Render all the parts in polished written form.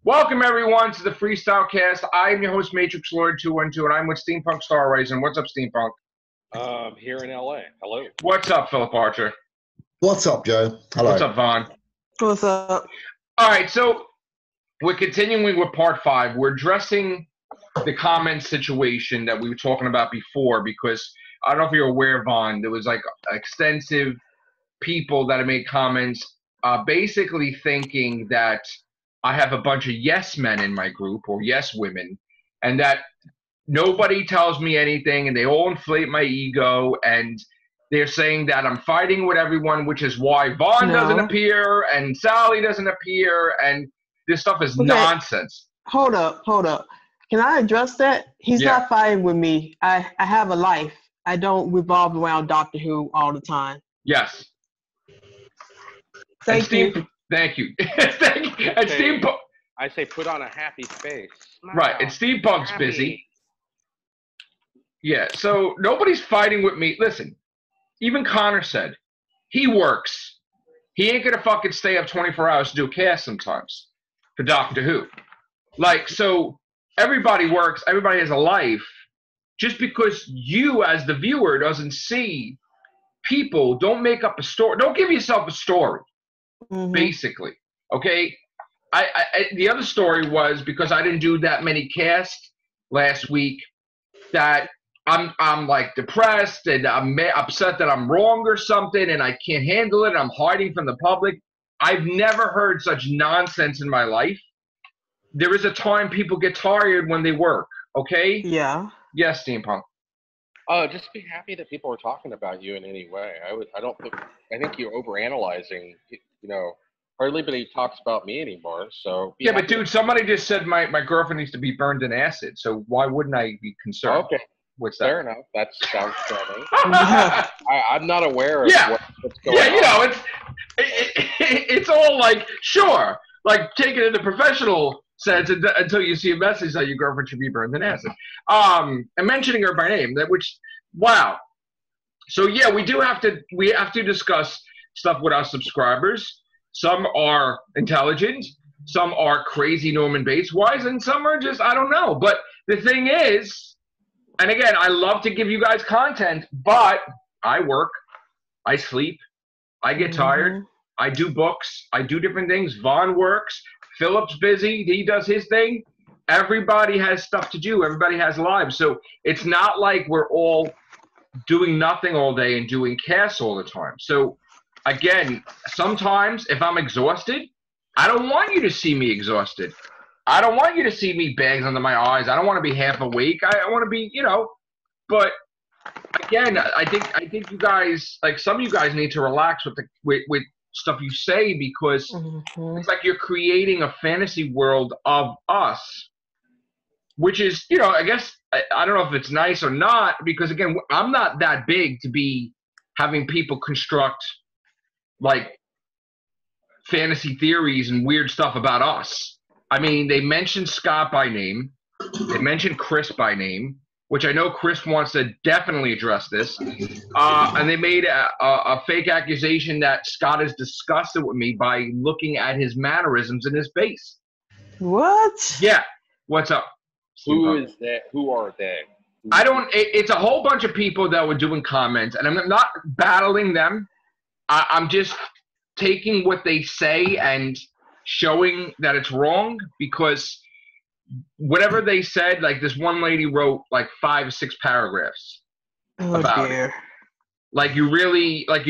Welcome everyone to the Freestyle Cast. I'm your host Matrix Lord 212, and I'm with Steampunk StarRaisin. What's up, Steampunk? Here in LA. Hello. What's up, Phillip Archer? What's up, Joe? Hello. What's up, Vaughn? What's up? All right, so we're continuing with part 5. We're addressing the comment situation that we were talking about before, because I don't know if you're aware, Vaughn, there was like extensive people that have made comments basically thinking that I have a bunch of yes men in my group, or yes women, and that nobody tells me anything, and they all inflate my ego, and they're saying that I'm fighting with everyone, which is why Vaughn doesn't appear, and Sally doesn't appear, and this stuff is nonsense. Hold up. Can I address that? He's not fighting with me. I have a life. I don't revolve around Doctor Who all the time. Yes. Thank you. Thank you. Thank you. And Steampunk. I say put on a happy face. Right, and Steampunk's busy. Yeah, so nobody's fighting with me. Listen, even Connor said he works. He ain't gonna fucking stay up 24 hours to do a cast sometimes for Doctor Who. Like, so everybody works, everybody has a life. Just because you as the viewer doesn't see people, don't make up a story. Don't give yourself a story. Basically, okay. The other story was because I didn't do that many casts last week that I'm like depressed and I'm upset that I'm wrong or something and I can't handle it. I'm hiding from the public. I've never heard such nonsense in my life. There is a time people get tired when they work. Okay. Yeah. Yes, Steampunk. Just be happy that people are talking about you in any way. I think you're overanalyzing. You know, hardly anybody talks about me anymore. So yeah, but dude, somebody just said my girlfriend needs to be burned in acid. So why wouldn't I be concerned? Okay, what's that? Fair enough. That sounds funny. I'm not aware of what's going on. Yeah, you know, it's all like sure, like take it in the professional sense until you see a message that your girlfriend should be burned in acid. And mentioning her by name, wow. So yeah, we have to discuss stuff with our subscribers. Some are intelligent, some are crazy Norman Bates wise, and some are just, I don't know. But the thing is, and again, I love to give you guys content, but I work, I sleep, I get tired, I do books, I do different things. Vaughn works, Phillip's busy, he does his thing. Everybody has stuff to do, everybody has lives. So it's not like we're all doing nothing all day and doing casts all the time. So again, sometimes if I'm exhausted, I don't want you to see me exhausted. I don't want you to see me bags under my eyes. I don't want to be half awake. I want to be, you know, but again, I think you guys, like some of you guys need to relax with stuff you say, because it's like you're creating a fantasy world of us, which is, you know, I guess, I don't know if it's nice or not, because again, I'm not that big to be having people construct like fantasy theories and weird stuff about us. I mean, they mentioned Scott by name. They mentioned Chris by name, which I know Chris wants to definitely address this. And they made a fake accusation that Scott is disgusted with me by looking at his mannerisms in his face. What? Yeah. What's up? Who is that? Who are they? It's a whole bunch of people that were doing comments, and I'm not battling them. I'm just taking what they say and showing that it's wrong, because whatever they said, like this one lady wrote like 5 or 6 paragraphs about it. Like you're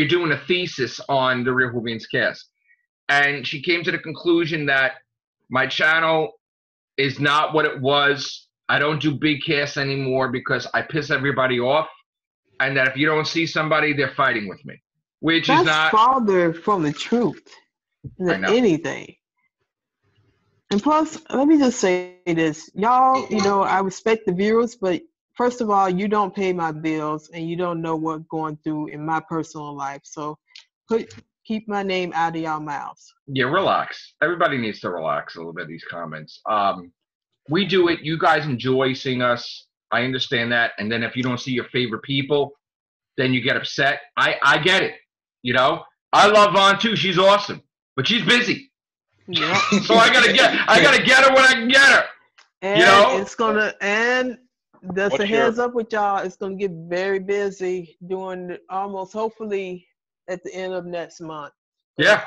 doing a thesis on the Real Whovians cast. And she came to the conclusion that my channel is not what it was. I don't do big casts anymore because I piss everybody off. And that if you don't see somebody, they're fighting with me. Which is not... That's farther from the truth than anything. And plus, let me just say this. Y'all, you know, I respect the viewers, but first of all, you don't pay my bills and you don't know what's going through in my personal life. So keep my name out of y'all mouths. Yeah, relax. Everybody needs to relax a little bit, these comments. We do it. You guys enjoy seeing us. I understand that. And then if you don't see your favorite people, then you get upset. I get it. You know, I love Vaughn too. She's awesome, but she's busy. Yep. So I gotta get her when I can get her. And You know? it's gonna that's What's a heads up with y'all. It's gonna get very busy during hopefully at the end of next month. Yeah.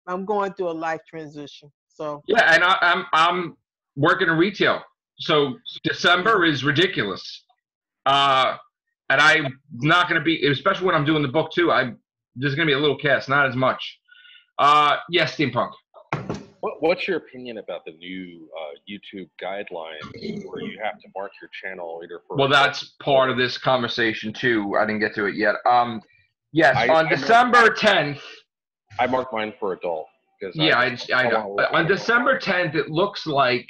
I'm going through a life transition. So Yeah, and I'm working in retail. So December is ridiculous. And I'm not going to be, especially when I'm doing the book too. There's going to be a little cast, not as much. Yes, Steampunk. What's your opinion about the new YouTube guidelines where you have to mark your channel either for? Well, that's part of this conversation too. I didn't get to it yet. Yes, on December 10th. I marked mine for adult. Yeah, I know. On December 10th, it looks like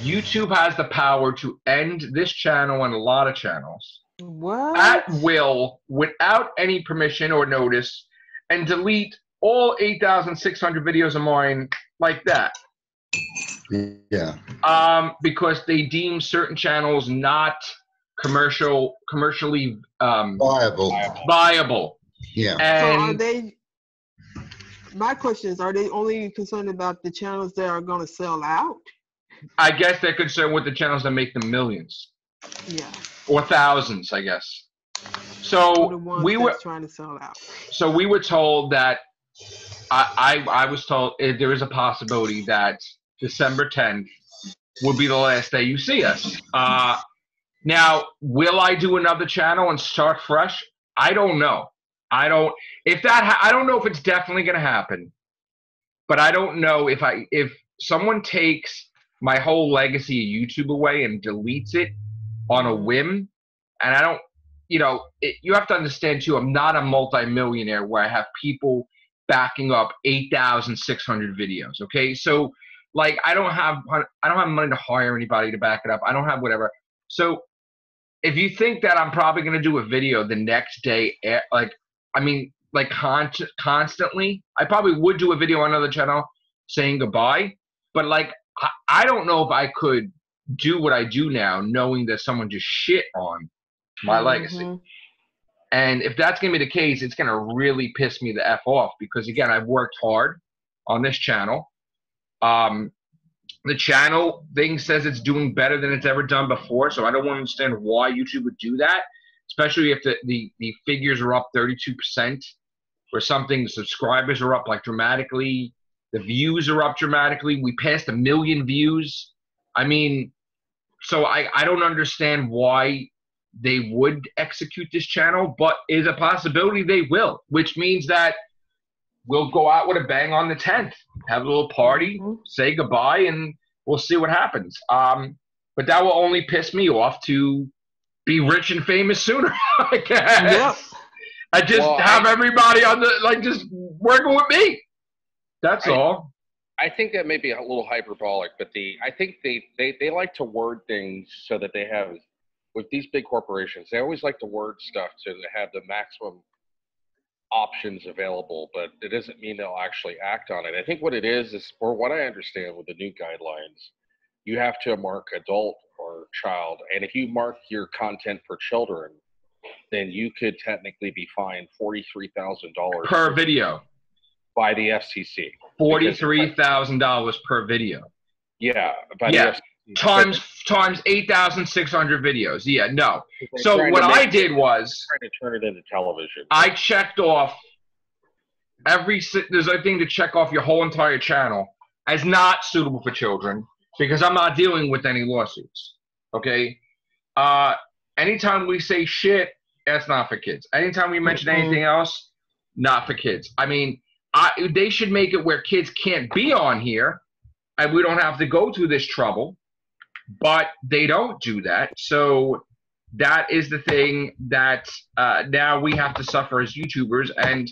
YouTube has the power to end this channel and a lot of channels. What? At will, without any permission or notice, and delete all 8,600 videos of mine like that. Yeah. Because they deem certain channels not commercially viable. Yeah. And so are they? My question is: are they only concerned about the channels that are going to sell out? I guess they're concerned with the channels that make them millions. Yeah. Or thousands, I guess. So we were trying to sell out. So we were told that I was told there is a possibility that December 10th will be the last day you see us. Now, will I do another channel and start fresh? I don't know. I don't know if it's definitely going to happen, but I don't know if someone takes my whole legacy of YouTube away and deletes it on a whim, and I don't, you have to understand too, I'm not a multi-millionaire where I have people backing up 8,600 videos. Okay. So like, I don't have money to hire anybody to back it up. I don't have whatever. So if you think that I'm probably going to do a video the next day, constantly, I probably would do a video on another channel saying goodbye, but like, I don't know if I could do what I do now, knowing that someone just shit on my legacy. And if that's going to be the case, it's going to really piss me the F off because, again, I've worked hard on this channel. The channel thing says it's doing better than it's ever done before, so I don't understand why YouTube would do that, especially if the figures are up 32% or something. The subscribers are up like dramatically. The views are up dramatically. We passed 1 million views. I mean, so I don't understand why they would execute this channel, but is a possibility they will, which means that we'll go out with a bang on the 10th, have a little party, say goodbye, and we'll see what happens. But that will only piss me off to be rich and famous sooner, I guess. Yep. I just have everybody on just working with me. That's all. I think that may be a little hyperbolic, but I think they like to word things so that they have, with these big corporations, they always like to word stuff to have the maximum options available, but it doesn't mean they'll actually act on it. I think what it is, or what I understand with the new guidelines, you have to mark adult or child, and if you mark your content for children, then you could technically be fined $43,000 per video by the FCC. $43,000 per video. Yeah, by the FCC. Times 8,600 videos. Yeah, no. So what I did was trying to turn it into television. I checked off there's a thing to check off your whole entire channel as not suitable for children because I'm not dealing with any lawsuits. Okay. Anytime we say shit, that's not for kids. Anytime we mention anything else, not for kids. I mean, they should make it where kids can't be on here and we don't have to go through this trouble. But they don't do that. So that is the thing that now we have to suffer as YouTubers. And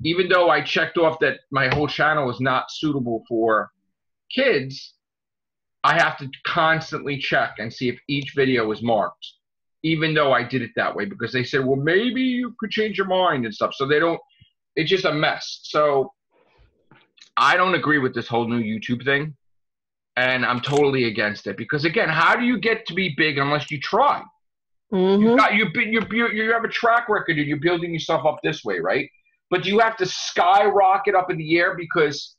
even though I checked off that my whole channel is not suitable for kids, I have to constantly check and see if each video is marked, even though I did it that way, because they said, well, maybe you could change your mind and stuff. So they don't, it's just a mess. So I don't agree with this whole new YouTube thing. And I'm totally against it because, again, how do you get to be big unless you try? You have a track record and you're building yourself up this way, right? But you have to skyrocket up in the air because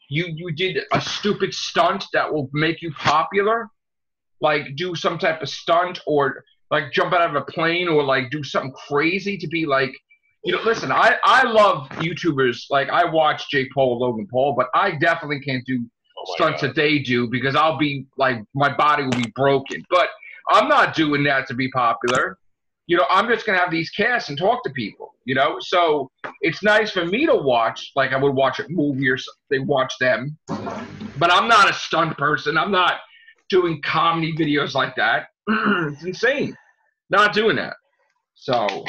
you did a stupid stunt that will make you popular, like do some type of stunt or like jump out of a plane or like do something crazy to be like, listen, I love YouTubers. Like I watch Jake Paul, Logan Paul, but I definitely can't do stunts that they do because I'll be like, my body will be broken. But I'm not doing that to be popular. I'm just going to have these casts and talk to people, So it's nice for me to watch, like I would watch a movie or something, they watch them. But I'm not a stunt person. I'm not doing comedy videos like that. It's insane. Not doing that. So,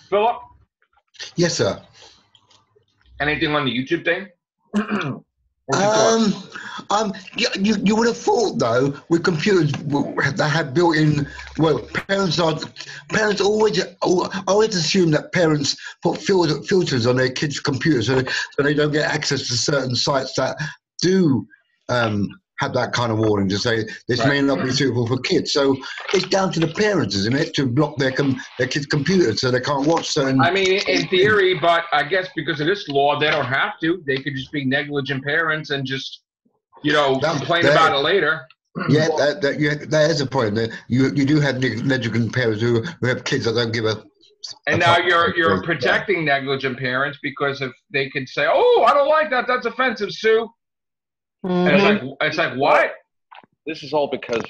Phillip? Yes, sir. Anything on the YouTube thing? You would have thought though with computers that have built-in. Well, parents always assume that parents put filters on their kids' computers so they don't get access to certain sites that do have that kind of warning to say this may not be suitable for kids. So it's down to the parents, isn't it, to block their kids' computers so they can't watch certain. I mean, in theory, but I guess because of this law, they don't have to. They could just be negligent parents and just, complain about it later. Yeah, that is a point. You do have negligent parents who have kids that don't give a. And now you're protecting negligent parents because if they could say, "Oh, I don't like that. That's offensive, Sue." Mm-hmm. And it's like what? This is all because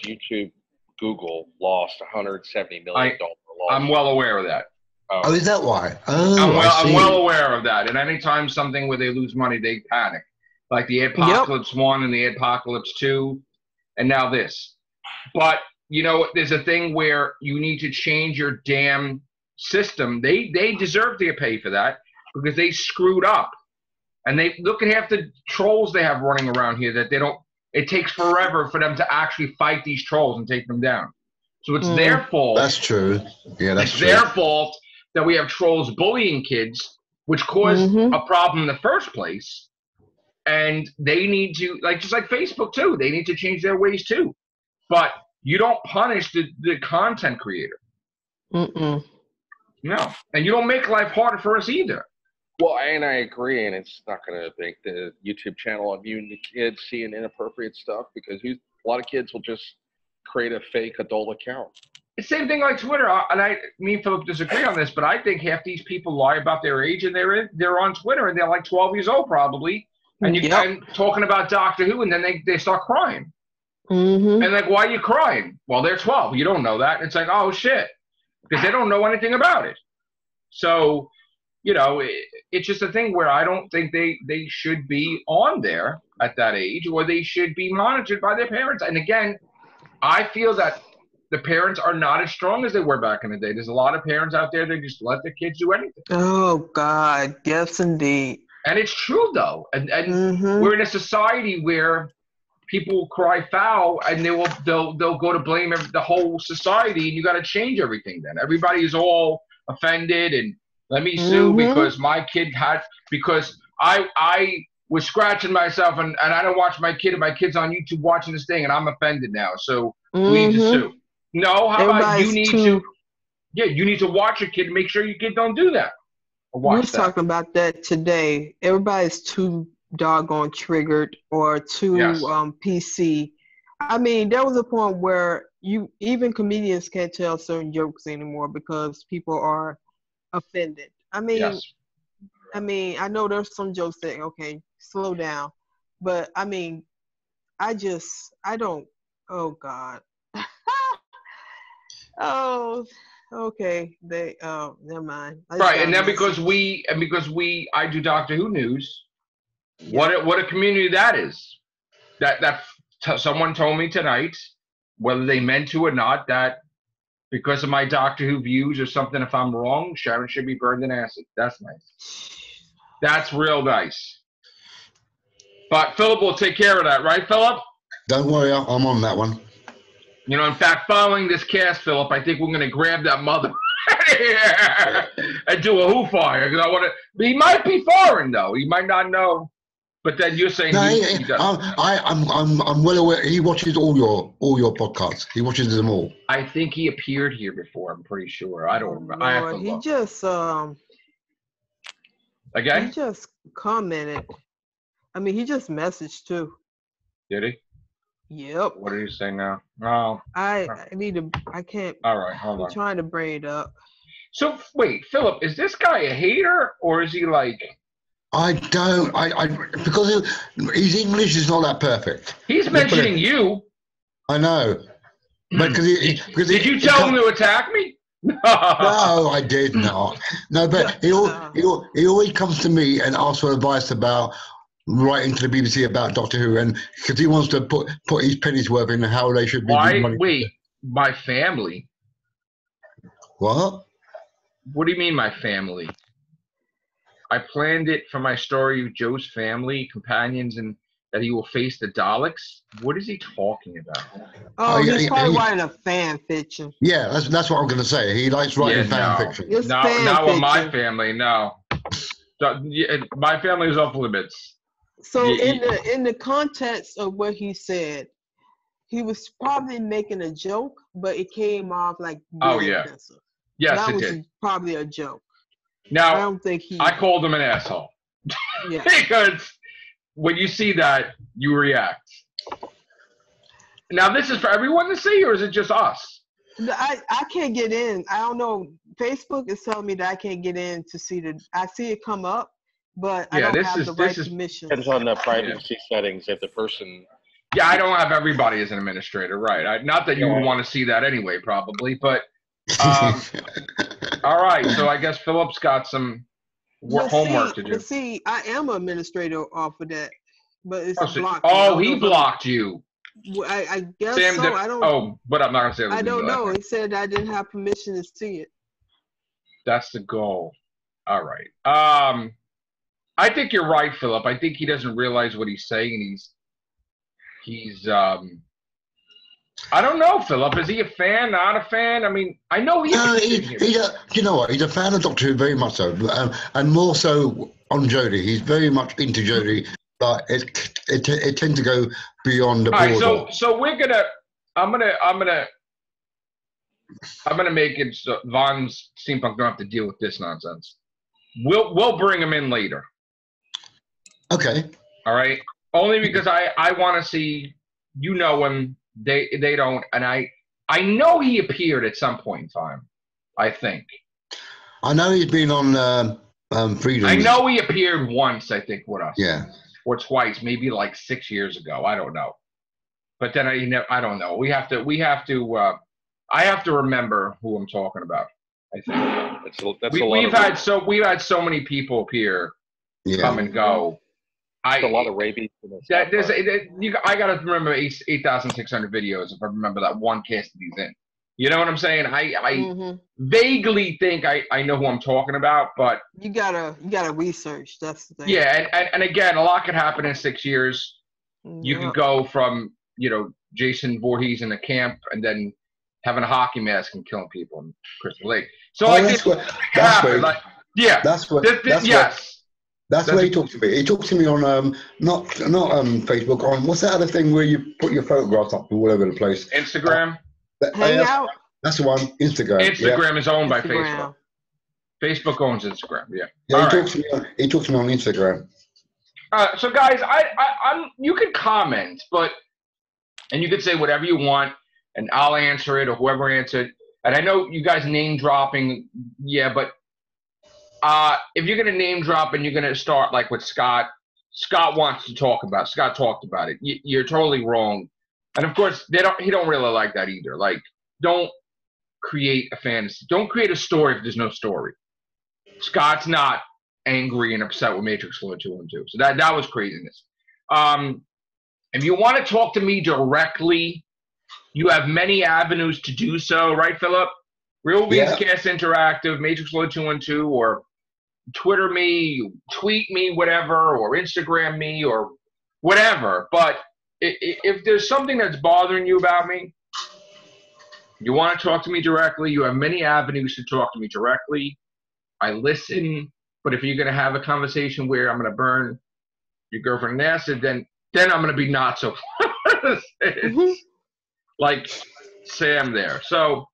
Google lost $170 million loss. I'm well aware of that. Oh, is that why? Oh, I'm well aware of that. And anytime something where they lose money, they panic. Like the Apocalypse 1 and the Apocalypse 2, and now this. But, there's a thing where you need to change your damn system. They deserve to get paid for that because they screwed up. And they look at half the trolls they have running around here that it takes forever for them to actually fight these trolls and take them down. So it's their fault. That's true. Yeah, that's true. It's their fault that we have trolls bullying kids, which caused a problem in the first place. And they need to, just like Facebook too, they need to change their ways too. But you don't punish the content creator. Mm-mm. No. And you don't make life harder for us either. Well, and I agree, and it's not going to make the YouTube channel immune to kids seeing inappropriate stuff because a lot of kids will just create a fake adult account. It's the same thing like Twitter, and me and Phillip disagree on this, but I think half these people lie about their age, and they're on Twitter, and they're like 12 years old probably, and and talking about Doctor Who, and then they start crying. Mm-hmm. And like, why are you crying? Well, they're 12. You don't know that. And it's like, oh, shit, because they don't know anything about it. So, it's just a thing where I don't think they should be on there at that age, or they should be monitored by their parents. And again, I feel that the parents are not as strong as they were back in the day. There's a lot of parents out there that just let their kids do anything. Oh, God. Yes, indeed. And it's true, though. And we're in a society where people cry foul, and they'll go to blame the whole society, and you got to change everything then. Everybody is all offended and let me sue because my kid because I was scratching myself and I don't watch my kid and my kid's on YouTube watching this thing and I'm offended now. So we need to sue. No, how about you need to watch your kid and make sure your kid don't do that. We were talking about that today. Everybody's too doggone triggered or too PC. I mean, there was a point where even comedians can't tell certain jokes anymore because people are offended. I mean, I know there's some jokes that slow down, but I mean, I don't. Oh God. Oh, okay. Never mind. Right, and then because I do Doctor Who news. Yeah. What a community that is. That someone told me tonight, whether they meant to or not, that because of my Doctor Who views or something, if I'm wrong, Sharon should be burned in acid. That's nice. That's real nice. But Phillip will take care of that, right, Phillip? Don't worry, I'm on that one. In fact, following this cast, Phillip, I think we're going to grab that mother and do a Who fire. Because I want to. He might be foreign though. He might not know. But then you're saying he does. I'm well aware. He watches all your podcasts. He watches them all. I think he appeared here before. I'm pretty sure. I don't remember. I have to look. He just again. He just commented. I mean, he just messaged too. Did he? Yep. What did he say now? Oh. I need to. I can't. All right, hold on. I'm trying to bring it up. So wait, Phillip, is this guy a hater or is he like? I don't. Because his English is not that perfect. He's mentioning you. I know. But did you tell him to attack me? No, I did not. No, but he always comes to me and asks for advice about writing to the BBC about Doctor Who, and because he wants to put his pennies worth in how they should be. Wait, my family. What? What do you mean, my family? I planned it for my story of Joe's family, companions, and that he will face the Daleks. What is he talking about? Oh, he's probably writing a fan fiction. Yeah, that's what I'm going to say. He likes writing fan fiction. Not with my family, no. My family is off limits. So in the context of what he said, he was probably making a joke, but it came off like offensive. Yes, that it was did. Probably a joke. Now, I don't think I called him an asshole. Yeah. Because when you see that, you react. Now, this is for everyone to see, or is it just us? I can't get in. I don't know. Facebook is telling me that I can't get in to see I see it come up, but I don't have the right permission. Depends on the privacy settings if the person. Yeah, I don't have everybody as an administrator, right? Not that you would want to see that anyway, probably, but. All right, so I guess Phillip's got some homework to do. But see, I am an administrator off of that, but it's blocked. Oh, he blocked you. I guess Sam so. I don't. Oh, but I'm not gonna say. I don't know. He said I didn't have permission to see it. That's the goal. All right. I think you're right, Phillip. I think he doesn't realize what he's saying. He's I don't know, Phillip. Is he a fan? Not a fan? I mean, I know he's. You know what? He's a fan of Doctor Who, very much so, and more so on Jodie. He's very much into Jodie, but it tends to go beyond the border. All right, so we're gonna. I'm gonna make it so Von's Steampunk don't have to deal with this nonsense. We'll bring him in later. Okay. All right. Only because I want to see. You know him. They don't, and I know he appeared at some point in time. I think. I know he's been on Freedom. I know he appeared once. I think with us. Yeah. Or twice, maybe like 6 years ago. I don't know. But then I don't know. We have to. I have to remember who I'm talking about. I think we've had so many people appear, come and go. A lot of rabies. I got to remember 8,600 videos if I remember that one cast that he's in. You know what I'm saying? I vaguely think I know who I'm talking about, but you gotta research. That's the thing. Yeah, and again, a lot could happen in 6 years. You could go from Jason Voorhees in a camp and then having a hockey mask and killing people in Crystal Lake. So yes. That's where he talks to me. He talks to me on not Facebook, on what's that other thing where you put your photographs up all over the place? Instagram. Hangout. That's the one. Instagram. Instagram is owned by Facebook. Facebook owns Instagram. Yeah. He talks to me on Instagram. So guys, I'm. You can comment, and you can say whatever you want, and I'll answer it or whoever answered. And I know you guys name dropping, but. If you're gonna name drop and you're gonna start like with Scott wants to talk about. Scott talked about it. You're totally wrong, and of course he don't really like that either. Like, don't create a fantasy. Don't create a story if there's no story. Scott's not angry and upset with Matrix Fluid 2 and 2, so that was craziness. If you want to talk to me directly, you have many avenues to do so, right, Phillip? Real Beans Cast Interactive, Matrix Fluid 2 and 2, or Twitter me, tweet me, whatever, or Instagram me, or whatever. But if there's something that's bothering you about me, you want to talk to me directly, you have many avenues to talk to me directly. I listen, but if you're going to have a conversation where I'm going to burn your girlfriend in acid, then I'm going to be not so like Sam there. So,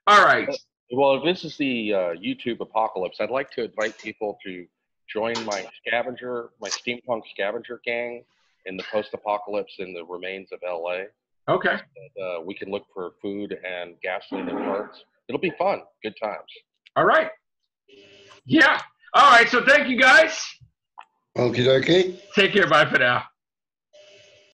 all right. Well, if this is the YouTube apocalypse, I'd like to invite people to join my steampunk scavenger gang in the post-apocalypse in the remains of LA. Okay. And, we can look for food and gasoline and parts. It'll be fun. Good times. All right. Yeah. All right. So thank you guys. Okie dokie. Take care. Bye for now.